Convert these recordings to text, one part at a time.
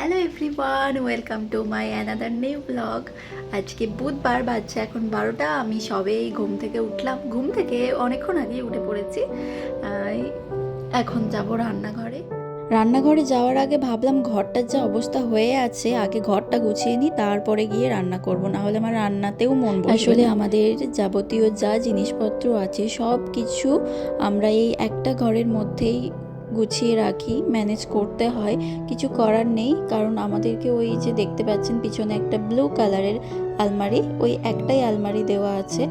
Hello everyone, welcome to my another new blog. আজকে বুধবার, বাজছে এখন 12টা। আমি সবেই ঘুম থেকে উঠলাম, ঘুম থেকে অনেকক্ষণ আগেই উঠে পড়েছি। এখন যাব রান্নাঘরে। রান্নাঘরে যাওয়ার আগে ভাবলাম ঘরটার যা অবস্থা হয়ে আছে, আগে ঘরটা গুছিয়ে নিই, তারপরে গিয়ে রান্না করব, না হলে আমার রান্নাতেও মন বসবে না। আসলে আমাদের যাবতীয় যা জিনিসপত্র আছে সব কিছু আমরা এই একটা ঘরের মধ্যেই গুছিয়ে রাখি, ম্যানেজ করতে হয়, কিছু করার নেই। কারণ আমাদেরকে ওই যে দেখতে পাচ্ছেন পিছনে একটা ব্লু কালারের আলমারি, ওই একটাই আলমারি দেওয়া আছে।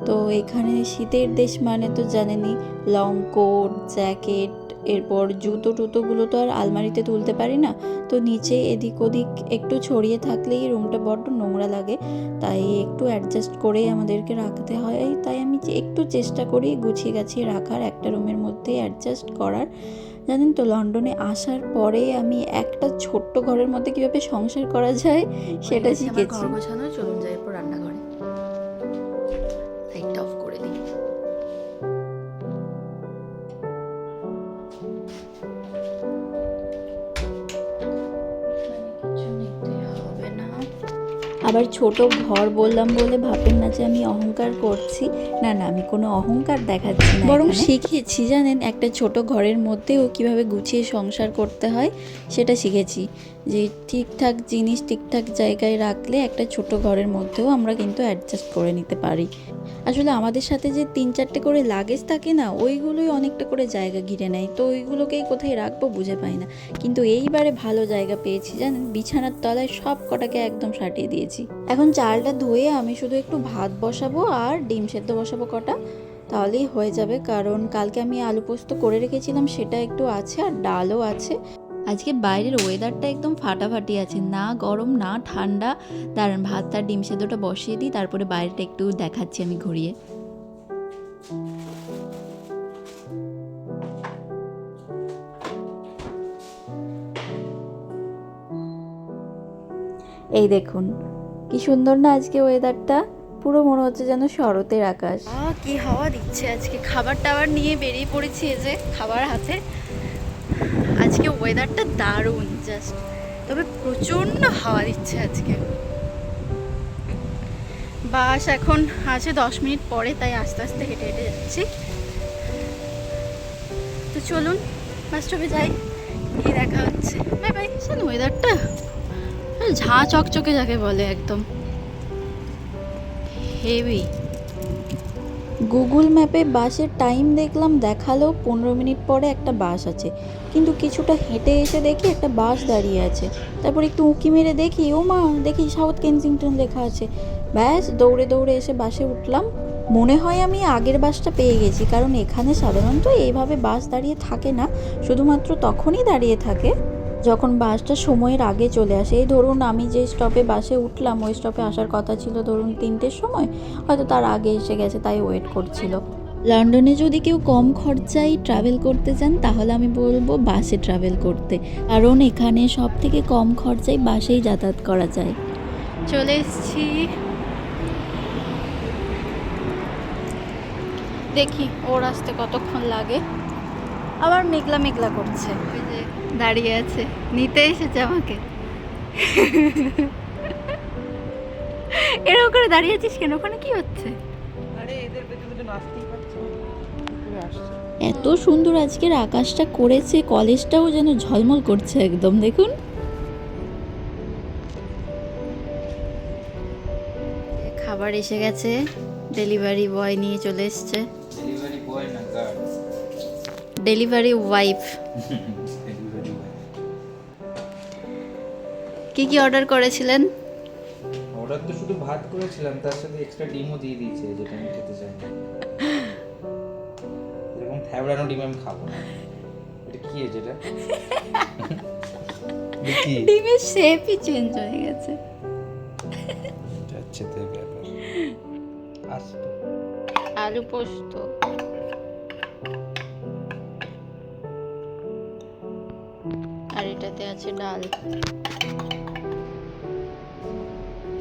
তো এখানে শীতের দেশ মানে তো জানেনই, লং কোট, জ্যাকেট, এরপর জুতো টুতোগুলো তো আর আলমারিতে তুলতে পারি না। তো নিচে এদিক ওদিক একটু ছড়িয়ে থাকলেই রুমটা বড্ড নোংরা লাগে, তাই একটু অ্যাডজাস্ট করেই আমাদেরকে রাখতে হয়। তাই আমি একটু চেষ্টা করি গুছিয়ে গাছিয়ে রাখার, একটা রুমের মধ্যে অ্যাডজাস্ট করার। জানেন তো, লন্ডনে আসার পরে আমি একটা ছোট্ট ঘরের মধ্যে কিভাবে সংসার করা যায় সেটা শিখেছি। ঘর গোছানো, চলুন যাই এরপর রান্নাঘরে। লাইটটা অফ করে দিই। আবার ছোট ঘর বললাম বলে ভাবেন না যে আমি অহংকার করছি, না না, আমি কোনো অহংকার দেখাচ্ছি না, বরং শিখেছি। জানেন, একটা ছোট ঘরের মধ্যেও কিভাবে গুছিয়ে সংসার করতে হয় সেটা শিখেছি। যে ঠিকঠাক জিনিস ঠিকঠাক জায়গায় রাখলে একটা ছোট ঘরের মধ্যেও আমরা কিন্তু অ্যাডজাস্ট করে নিতে পারি। আসলে আমাদের সাথে যে 3-4টে করে লাগেজ থাকে না, ওইগুলোই অনেকটা করে জায়গা ঘিরে নেয়, তো ওইগুলোকেই কোথায় রাখবো বুঝে পাই না। কিন্তু এইবারে ভালো জায়গা পেয়েছি, জানেন, বিছানার তলায় সব কটাকে একদম সাটিয়ে দিয়েছি। এখন চালটা ধুয়ে আমি শুধু একটু ভাত বসাবো আর ডিম সেদ্ধ বসাবো কটা, তাহলেই হয়ে যাবে। কারণ কালকে আমি আলু পোস্ত করে রেখেছিলাম, সেটা একটু আছে, আর ডালও আছে। আজকে বাইরের ওয়েদারটা একদম ফাটাফাটি আছে, না গরম না ঠান্ডা। দাঁড়ান, ভাত আর ডিম সেদ্ধটা বসিয়ে দিই, তারপরে বাইরেটা একটু দেখাচ্ছি আমি ঘুরিয়ে। এই দেখুন কি সুন্দর না আজকে ওয়েদারটা, পুরো মনে হচ্ছে যেন শরতের আকাশ। কি হাওয়া দিচ্ছে আজকে। খাবার টাবার নিয়ে বেরিয়ে পড়েছি, এই যে খাবার হাতে। আজকে ওয়েদারটা দারুণ জাস্ট, তবে প্রচণ্ড হাওয়া দিচ্ছে আজকে। বাস এখন আছে 10 মিনিট পরে, তাই আস্তে আস্তে হেঁটে হেঁটে যাচ্ছি। তো চলুন বাস স্টপে যাই, গিয়ে দেখা হচ্ছে। Bye bye. ওয়েদারটা ঝাঁ চকচকে যাকে বলে, একদম হেভি। গুগল ম্যাপে বাসের টাইম দেখলাম, দেখালো 15 মিনিট পরে একটা বাস আছে, কিন্তু কিছুটা হেঁটে এসে দেখি একটা বাস দাঁড়িয়ে আছে। তারপর একটু উঁকি মেরে দেখি, ও মা, দেখি সাউথ কেনসিংটন লেখা আছে। ব্যাস দৌড়ে দৌড়ে এসে বাসে উঠলাম। মনে হয় আমি আগের বাসটা পেয়ে গেছি, কারণ এখানে সাধারণত এইভাবে বাস দাঁড়িয়ে থাকে না, শুধুমাত্র তখনই দাঁড়িয়ে থাকে যখন বাসটা সময়ের আগে চলে আসে। এই ধরুন আমি যে স্টপে বাসে উঠলাম, ওই স্টপে আসার কথা ছিল ধরুন 3টের সময়, হয়তো তার আগে এসে গেছে, তাই ওয়েট করছিল। লন্ডনে যদি কেউ কম খরচায় ট্রাভেল করতে চান, তাহলে আমি বলবো বাসে ট্রাভেল করতে, কারণ এখানে সব থেকে কম খরচায় বাসেই যাতায়াত করা যায়। চলে এসেছি, দেখি ওর আসতে কতক্ষণ লাগে। আবার মেঘলা মেঘলা করছে, ওই যে দাঁড়িয়ে আছে, নিতে এসেছে আমাকে। এরকম করে দাঁড়িয়ে আছিস কেন? ওখানে কি হচ্ছে? এত সুন্দর আজকের আকাশটা করেছে, কলেজটাও যেন ঝলমল করছে একদম, দেখুন। খাবার এসে গেছে, ডেলিভারি বয় নিয়ে চলে এসছে। ডেলিভারি বয় না, গার্ড। Delivery wife. কি কি অর্ডার করেছিলেন? অর্ডার তো শুধু ভাত করেছিলাম, তার সাথে এক্সট্রা ডিমও দিয়ে দিয়েছে, যেটা আমি খেতে চাই না। এরকম ফ্যাবড়ানো ডিম আমি খাবো না। এটা কি আছে এটা? ডিমের শেপই চেঞ্জ হয়ে গেছে। যাচ্ছে তো ব্যাপার। আস্ত আলু পোস্ত, আর এটাতে আছে ডাল।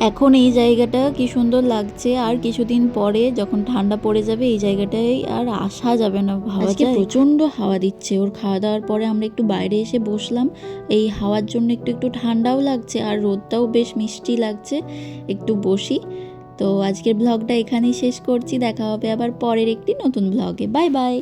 এখন এই জায়গাটা কি সুন্দর লাগছে, আর কিছুদিন পরে যখন ঠান্ডা পড়ে যাবে এই জায়গাটায় আর আসা যাবে না, ভাবা যায়। প্রচণ্ড হাওয়া দিচ্ছে। ওর খাওয়া দাওয়ার পরে আমরা একটু বাইরে এসে বসলাম, এই হাওয়ার জন্য একটু একটু ঠান্ডাও লাগছে আর রোদটাও বেশ মিষ্টি লাগছে। একটু বসি। তো আজকের ব্লগটা এখানেই শেষ করছি, দেখা হবে আবার পরের একটি নতুন ব্লগে। Bye bye.